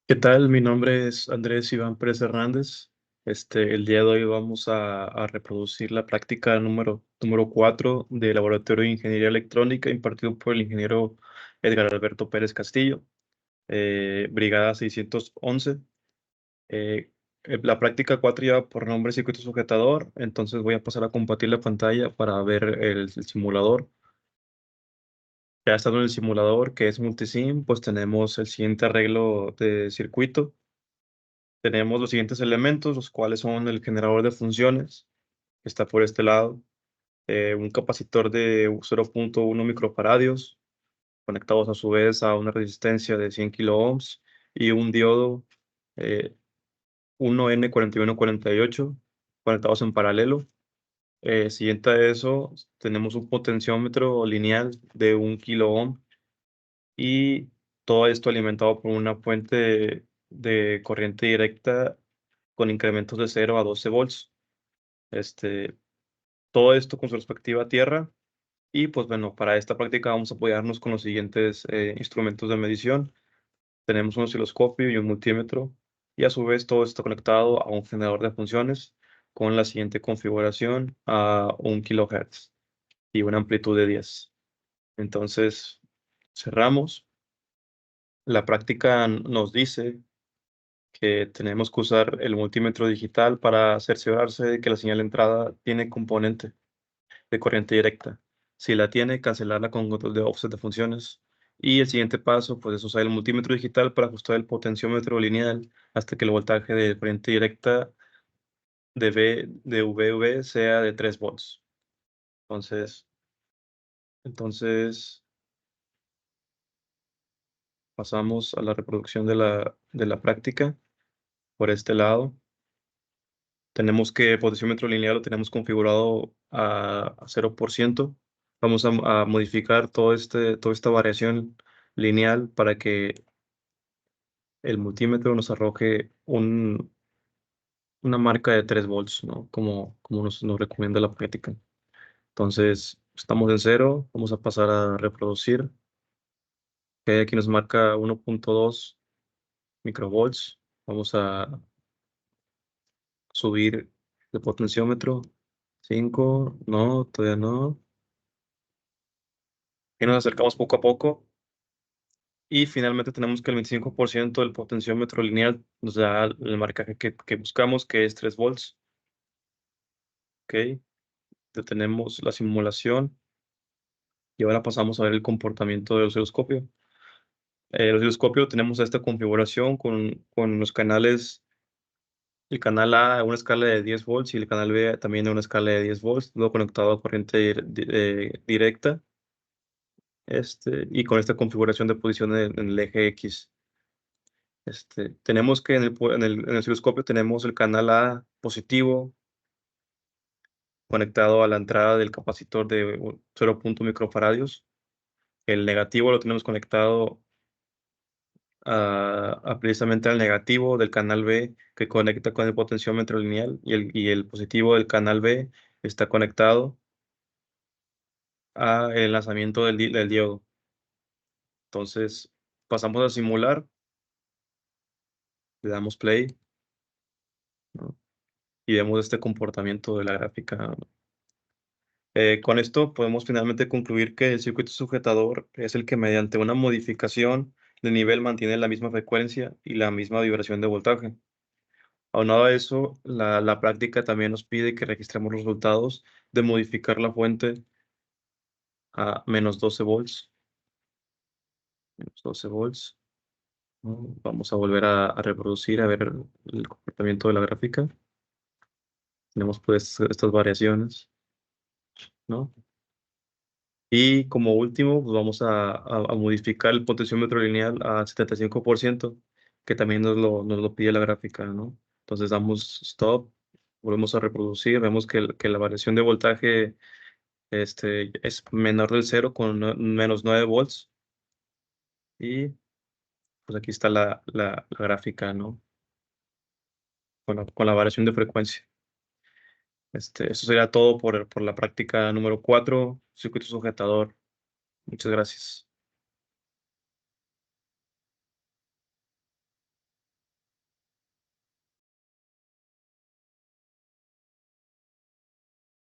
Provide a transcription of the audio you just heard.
¿Qué tal? Mi nombre es Andrés Iván Pérez Hernández. El día de hoy vamos a reproducir la práctica número 4 de Laboratorio de Ingeniería Electrónica impartido por el ingeniero Edgar Alberto Pérez Castillo, Brigada 611. Eh, la práctica 4 lleva por nombre circuito sujetador, entonces voy a pasar a compartir la pantalla para ver el simulador. Ya estando en el simulador, que es multisim, pues tenemos el siguiente arreglo de circuito. Tenemos los siguientes elementos, los cuales son el generador de funciones, que está por este lado, un capacitor de 0.1 microfaradios, conectados a su vez a una resistencia de 100 kilo ohms, y un diodo eh, 1N4148, conectados en paralelo. Siguiente a eso, tenemos un potenciómetro lineal de 1 kilo ohm, y todo esto alimentado por una fuente de corriente directa con incrementos de 0 a 12 volts. Este, Todo esto con su respectiva tierra. Y pues bueno, para esta práctica vamos a apoyarnos con los siguientes instrumentos de medición. Tenemos un osciloscopio y un multímetro. Y a su vez todo está conectado a un generador de funciones con la siguiente configuración a 1 kHz y una amplitud de 10. Entonces, cerramos. La práctica nos dice que tenemos que usar el multímetro digital para cerciorarse de que la señal de entrada tiene componente de corriente directa. Si la tiene, cancelarla con control de offset de funciones. Y el siguiente paso, pues, es usar el multímetro digital para ajustar el potenciómetro lineal hasta que el voltaje de corriente directa de VV sea de 3 volts. Entonces, entonces, pasamos a la reproducción de la práctica por este lado. Tenemos que el potenciómetro lineal lo tenemos configurado a 0%. Vamos a modificar toda esta variación lineal para que el multímetro nos arroje una marca de 3 volts, ¿no? Como nos recomienda la práctica. Entonces, estamos en cero, vamos a pasar a reproducir. Aquí nos marca 1.2 microvolts. Vamos a subir el potenciómetro. 5, no, todavía no. Y nos acercamos poco a poco. Y finalmente tenemos que el 25% del potenciómetro lineal nos da el marcaje que buscamos, que es 3 volts. Ok, detenemos la simulación y ahora pasamos a ver el comportamiento del osciloscopio. El osciloscopio tenemos esta configuración con los canales, el canal A a una escala de 10 volts y el canal B también a una escala de 10 volts, todo conectado a corriente directa. Y con esta configuración de posición en el eje X. Tenemos que en el osciloscopio tenemos el canal A positivo conectado a la entrada del capacitor de 0.1 microfaradios. El negativo lo tenemos conectado precisamente al negativo del canal B que conecta con el potenciómetro lineal y el positivo del canal B está conectado al enlazamiento del diodo. Entonces, pasamos a simular, le damos play, ¿no? Y vemos este comportamiento de la gráfica. Con esto podemos finalmente concluir que el circuito sujetador es el que mediante una modificación de nivel mantiene la misma frecuencia y la misma vibración de voltaje. Aunado a eso, la práctica también nos pide que registremos los resultados de modificar la fuente a menos 12 volts. Menos 12 volts. ¿No? Vamos a volver a reproducir, a ver el comportamiento de la gráfica. Tenemos pues estas variaciones, ¿no? Y como último, pues vamos a modificar el potenciómetro lineal a 75%, que también nos lo pide la gráfica, ¿no? Entonces damos stop, volvemos a reproducir, vemos que la variación de voltaje es menor del cero con menos 9 volts. Y pues aquí está la gráfica, ¿no? Con la variación de frecuencia. Eso sería todo por la práctica número 4, circuito sujetador. Muchas gracias.